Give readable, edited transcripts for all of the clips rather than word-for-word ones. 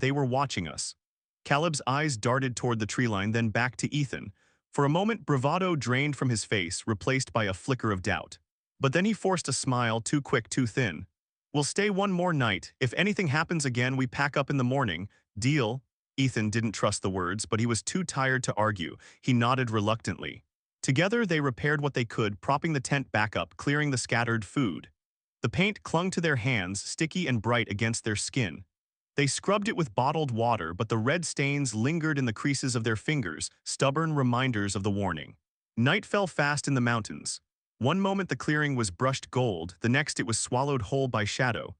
They were watching us. Caleb's eyes darted toward the tree line, then back to Ethan. For a moment, bravado drained from his face, replaced by a flicker of doubt. But then he forced a smile, too quick, too thin. "We'll stay one more night. If anything happens again, we pack up in the morning. Deal?" Ethan didn't trust the words, but he was too tired to argue. He nodded reluctantly. Together, they repaired what they could, propping the tent back up, clearing the scattered food. The paint clung to their hands, sticky and bright against their skin. They scrubbed it with bottled water, but the red stains lingered in the creases of their fingers, stubborn reminders of the warning. Night fell fast in the mountains. One moment the clearing was brushed gold, the next it was swallowed whole by shadow.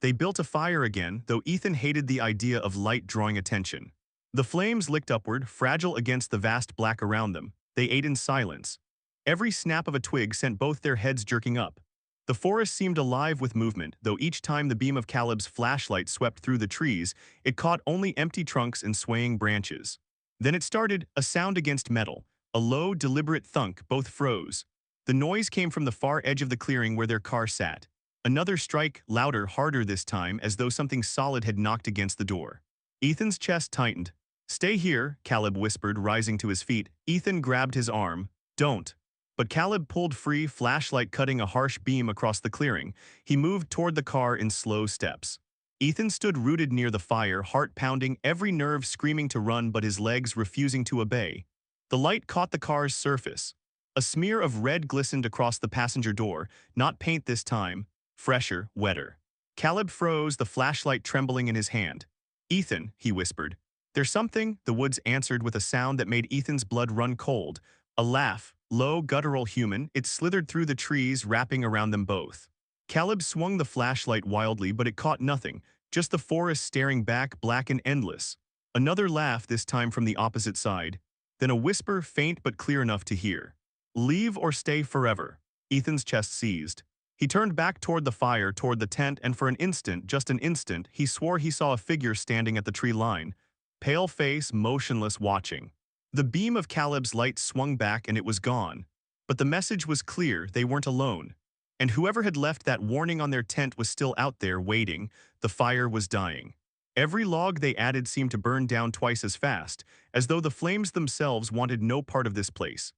They built a fire again, though Ethan hated the idea of light drawing attention. The flames licked upward, fragile against the vast black around them. They ate in silence. Every snap of a twig sent both their heads jerking up. The forest seemed alive with movement, though each time the beam of Caleb's flashlight swept through the trees, it caught only empty trunks and swaying branches. Then it started, a sound against metal. A low, deliberate thunk, both froze. The noise came from the far edge of the clearing where their car sat. Another strike, louder, harder this time, as though something solid had knocked against the door. Ethan's chest tightened. "Stay here," Caleb whispered, rising to his feet. Ethan grabbed his arm. "Don't." But Caleb pulled free, flashlight cutting a harsh beam across the clearing. He moved toward the car in slow steps. Ethan stood rooted near the fire, heart pounding, every nerve screaming to run but his legs refusing to obey. The light caught the car's surface. A smear of red glistened across the passenger door, not paint this time, fresher, wetter. Caleb froze, the flashlight trembling in his hand. "Ethan," he whispered. "There's something," the woods answered with a sound that made Ethan's blood run cold. A laugh, low, guttural, human, it slithered through the trees, wrapping around them both. Caleb swung the flashlight wildly, but it caught nothing, just the forest staring back, black and endless. Another laugh, this time from the opposite side. Then a whisper, faint but clear enough to hear. "Leave or stay forever." Ethan's chest seized. He turned back toward the fire, toward the tent, and for an instant, just an instant, he swore he saw a figure standing at the tree line. Pale face, motionless, watching. The beam of Caleb's light swung back and it was gone. But the message was clear, they weren't alone. And whoever had left that warning on their tent was still out there, waiting. The fire was dying. Every log they added seemed to burn down twice as fast, as though the flames themselves wanted no part of this place.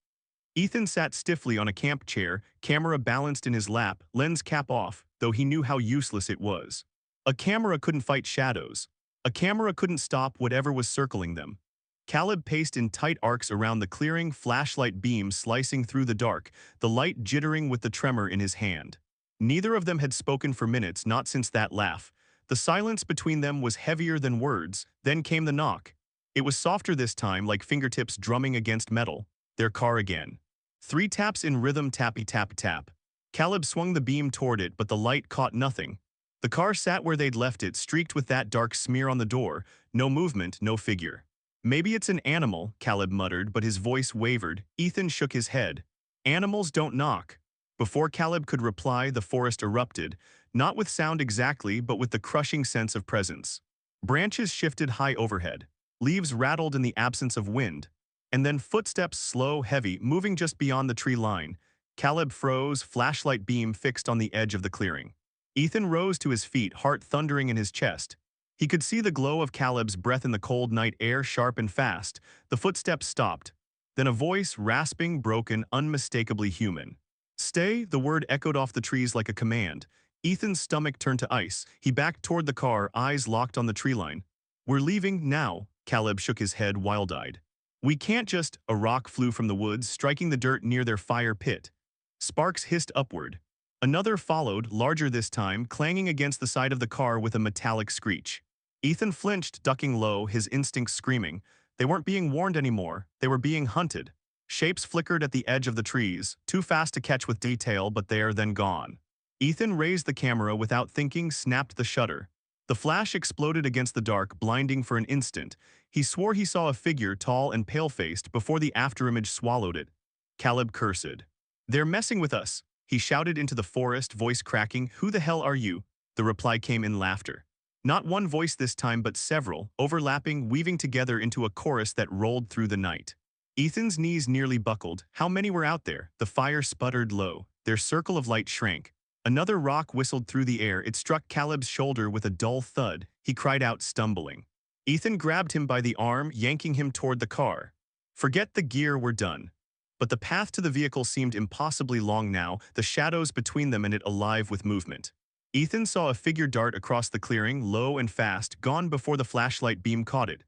Ethan sat stiffly on a camp chair, camera balanced in his lap, lens cap off, though he knew how useless it was. A camera couldn't fight shadows. A camera couldn't stop whatever was circling them. Caleb paced in tight arcs around the clearing, flashlight beam slicing through the dark, the light jittering with the tremor in his hand. Neither of them had spoken for minutes, not since that laugh. The silence between them was heavier than words. Then came the knock. It was softer this time, like fingertips drumming against metal. Their car again. 3 taps in rhythm, tappy tap tap. Caleb swung the beam toward it, but the light caught nothing. The car sat where they'd left it, streaked with that dark smear on the door. No movement, no figure. "Maybe it's an animal," Caleb muttered, but his voice wavered. Ethan shook his head. "Animals don't knock." Before Caleb could reply, the forest erupted, not with sound exactly, but with the crushing sense of presence. Branches shifted high overhead. Leaves rattled in the absence of wind. And then footsteps, slow, heavy, moving just beyond the tree line. Caleb froze, flashlight beam fixed on the edge of the clearing. Ethan rose to his feet, heart thundering in his chest. He could see the glow of Caleb's breath in the cold night air, sharp and fast. The footsteps stopped. Then a voice, rasping, broken, unmistakably human. "Stay," the word echoed off the trees like a command. Ethan's stomach turned to ice. He backed toward the car, eyes locked on the tree line. "We're leaving now," Caleb shook his head, wild-eyed. "We can't just—" A rock flew from the woods, striking the dirt near their fire pit. Sparks hissed upward. Another followed, larger this time, clanging against the side of the car with a metallic screech. Ethan flinched, ducking low, his instincts screaming. They weren't being warned anymore, they were being hunted. Shapes flickered at the edge of the trees, too fast to catch with detail, but there, then gone. Ethan raised the camera without thinking, snapped the shutter. The flash exploded against the dark, blinding for an instant. He swore he saw a figure, tall and pale-faced, before the afterimage swallowed it. Caleb cursed. "They're messing with us," he shouted into the forest, voice cracking. "Who the hell are you?" The reply came in laughter. Not one voice this time, but several, overlapping, weaving together into a chorus that rolled through the night. Ethan's knees nearly buckled. How many were out there? The fire sputtered low. Their circle of light shrank. Another rock whistled through the air. It struck Caleb's shoulder with a dull thud. He cried out, stumbling. Ethan grabbed him by the arm, yanking him toward the car. Forget the gear, we're done. But the path to the vehicle seemed impossibly long now, the shadows between them and it alive with movement. Ethan saw a figure dart across the clearing, low and fast, gone before the flashlight beam caught it.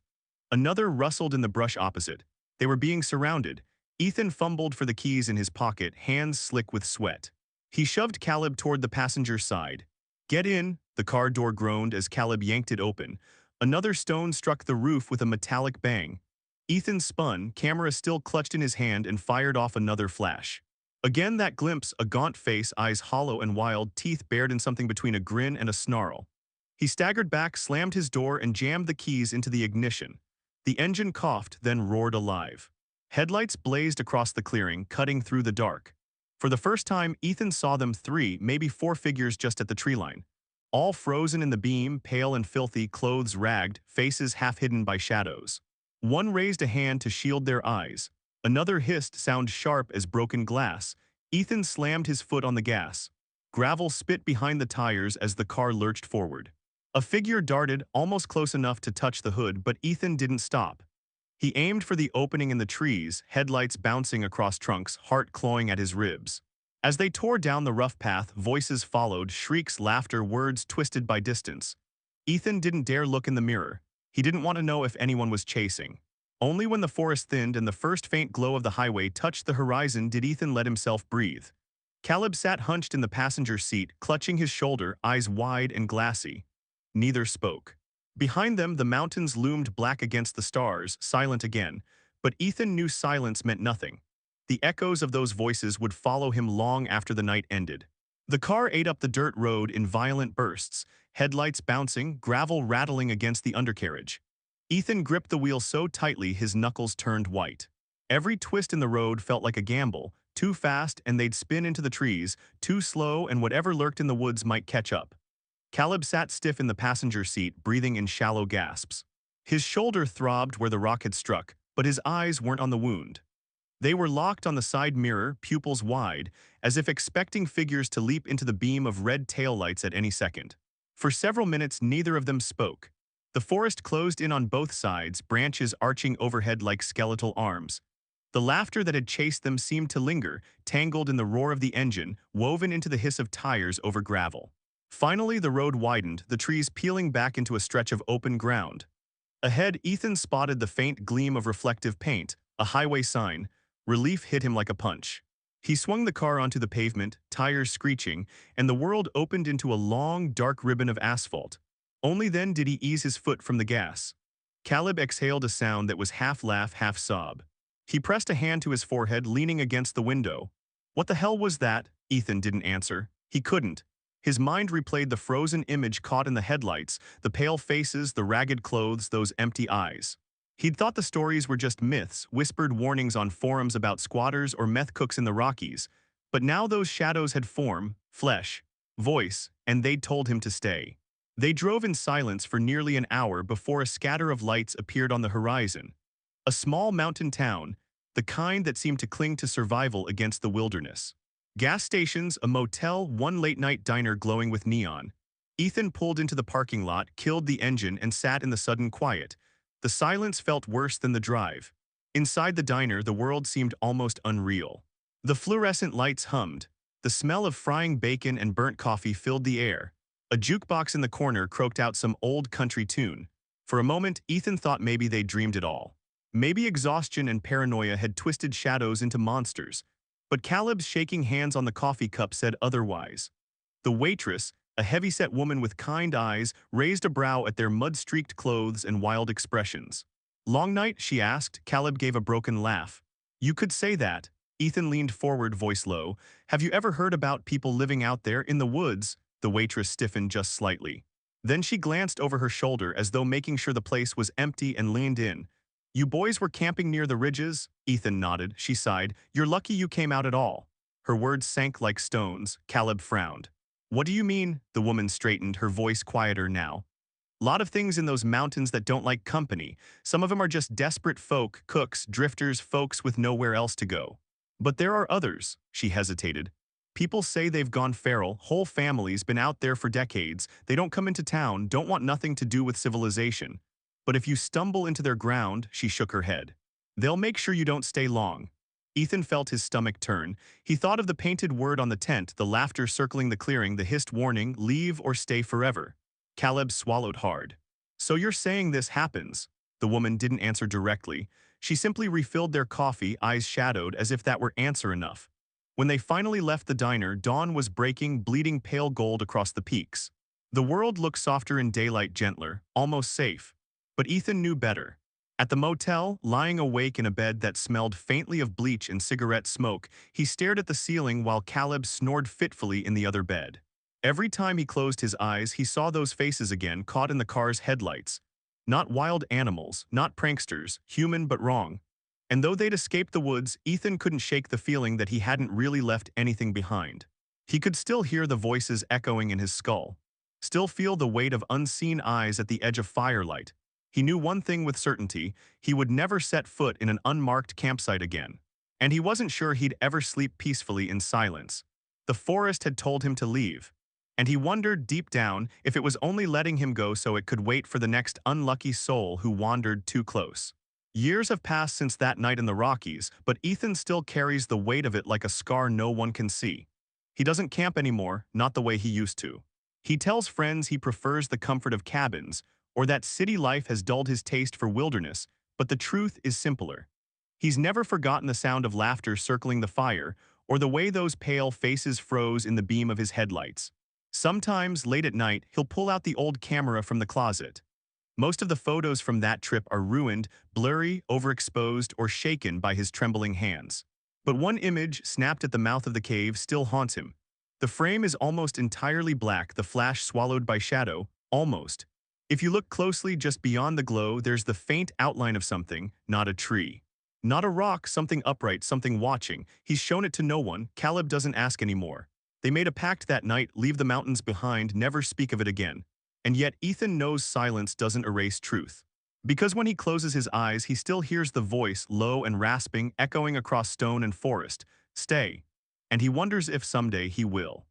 Another rustled in the brush opposite. They were being surrounded. Ethan fumbled for the keys in his pocket, hands slick with sweat. He shoved Caleb toward the passenger side. Get in, the car door groaned as Caleb yanked it open. Another stone struck the roof with a metallic bang. Ethan spun, camera still clutched in his hand, and fired off another flash. Again that glimpse, a gaunt face, eyes hollow and wild, teeth bared in something between a grin and a snarl. He staggered back, slammed his door, and jammed the keys into the ignition. The engine coughed, then roared alive. Headlights blazed across the clearing, cutting through the dark. For the first time, Ethan saw them, 3, maybe 4 figures just at the tree line. All frozen in the beam, pale and filthy, clothes ragged, faces half hidden by shadows. One raised a hand to shield their eyes. Another hissed, sound sharp as broken glass. Ethan slammed his foot on the gas. Gravel spit behind the tires as the car lurched forward. A figure darted, almost close enough to touch the hood, but Ethan didn't stop. He aimed for the opening in the trees, headlights bouncing across trunks, heart clawing at his ribs. As they tore down the rough path, voices followed, shrieks, laughter, words twisted by distance. Ethan didn't dare look in the mirror. He didn't want to know if anyone was chasing. Only when the forest thinned and the first faint glow of the highway touched the horizon did Ethan let himself breathe. Caleb sat hunched in the passenger seat, clutching his shoulder, eyes wide and glassy. Neither spoke. Behind them, the mountains loomed black against the stars, silent again, but Ethan knew silence meant nothing. The echoes of those voices would follow him long after the night ended. The car ate up the dirt road in violent bursts, headlights bouncing, gravel rattling against the undercarriage. Ethan gripped the wheel so tightly his knuckles turned white. Every twist in the road felt like a gamble, too fast and they'd spin into the trees, too slow and whatever lurked in the woods might catch up. Caleb sat stiff in the passenger seat, breathing in shallow gasps. His shoulder throbbed where the rock had struck, but his eyes weren't on the wound. They were locked on the side mirror, pupils wide, as if expecting figures to leap into the beam of red taillights at any second. For several minutes, neither of them spoke. The forest closed in on both sides, branches arching overhead like skeletal arms. The laughter that had chased them seemed to linger, tangled in the roar of the engine, woven into the hiss of tires over gravel. Finally, the road widened, the trees peeling back into a stretch of open ground. Ahead, Ethan spotted the faint gleam of reflective paint, a highway sign. Relief hit him like a punch. He swung the car onto the pavement, tires screeching, and the world opened into a long, dark ribbon of asphalt. Only then did he ease his foot from the gas. Caleb exhaled a sound that was half laugh, half sob. He pressed a hand to his forehead, leaning against the window. What the hell was that? Ethan didn't answer. He couldn't. His mind replayed the frozen image caught in the headlights, the pale faces, the ragged clothes, those empty eyes. He'd thought the stories were just myths, whispered warnings on forums about squatters or meth cooks in the Rockies. But now those shadows had form, flesh, voice, and they'd told him to stay. They drove in silence for nearly an hour before a scatter of lights appeared on the horizon. A small mountain town, the kind that seemed to cling to survival against the wilderness. Gas stations, a motel, one late-night diner glowing with neon. Ethan pulled into the parking lot, killed the engine, and sat in the sudden quiet. The silence felt worse than the drive. Inside the diner, the world seemed almost unreal. The fluorescent lights hummed. The smell of frying bacon and burnt coffee filled the air. A jukebox in the corner croaked out some old country tune. For a moment, Ethan thought maybe they dreamed it all. Maybe exhaustion and paranoia had twisted shadows into monsters. But Caleb's shaking hands on the coffee cup said otherwise. The waitress, a heavy-set woman with kind eyes, raised a brow at their mud-streaked clothes and wild expressions. Long night, she asked. Caleb gave a broken laugh. You could say that. Ethan leaned forward, voice low. Have you ever heard about people living out there in the woods? The waitress stiffened just slightly. Then she glanced over her shoulder as though making sure the place was empty and leaned in. You boys were camping near the ridges? Ethan nodded. She sighed. You're lucky you came out at all. Her words sank like stones. Caleb frowned. What do you mean? The woman straightened, her voice quieter now. Lot of things in those mountains that don't like company. Some of them are just desperate folk, cooks, drifters, folks with nowhere else to go. But there are others, she hesitated. People say they've gone feral, whole families been out there for decades. They don't come into town, don't want nothing to do with civilization. But if you stumble into their ground, she shook her head. They'll make sure you don't stay long. Ethan felt his stomach turn. He thought of the painted word on the tent, the laughter circling the clearing, the hissed warning, leave or stay forever. Caleb swallowed hard. So you're saying this happens? The woman didn't answer directly. She simply refilled their coffee, eyes shadowed, as if that were answer enough. When they finally left the diner, dawn was breaking, bleeding pale gold across the peaks. The world looked softer in daylight, gentler, almost safe. But Ethan knew better. At the motel, lying awake in a bed that smelled faintly of bleach and cigarette smoke, he stared at the ceiling while Caleb snored fitfully in the other bed. Every time he closed his eyes, he saw those faces again, caught in the car's headlights. Not wild animals, not pranksters, human but wrong. And though they'd escaped the woods, Ethan couldn't shake the feeling that he hadn't really left anything behind. He could still hear the voices echoing in his skull. Still feel the weight of unseen eyes at the edge of firelight. He knew one thing with certainty: he would never set foot in an unmarked campsite again. And he wasn't sure he'd ever sleep peacefully in silence. The forest had told him to leave. And he wondered deep down if it was only letting him go so it could wait for the next unlucky soul who wandered too close. Years have passed since that night in the Rockies, but Ethan still carries the weight of it like a scar no one can see. He doesn't camp anymore, not the way he used to. He tells friends he prefers the comfort of cabins, or that city life has dulled his taste for wilderness, but the truth is simpler. He's never forgotten the sound of laughter circling the fire, or the way those pale faces froze in the beam of his headlights. Sometimes, late at night, he'll pull out the old camera from the closet. Most of the photos from that trip are ruined, blurry, overexposed, or shaken by his trembling hands. But one image, snapped at the mouth of the cave, still haunts him. The frame is almost entirely black, the flash swallowed by shadow, almost. If you look closely, just beyond the glow, there's the faint outline of something, not a tree. Not a rock, something upright, something watching. He's shown it to no one. Caleb doesn't ask anymore. They made a pact that night: leave the mountains behind, never speak of it again. And yet Ethan knows silence doesn't erase truth. Because when he closes his eyes, he still hears the voice, low and rasping, echoing across stone and forest. Stay. And he wonders if someday he will.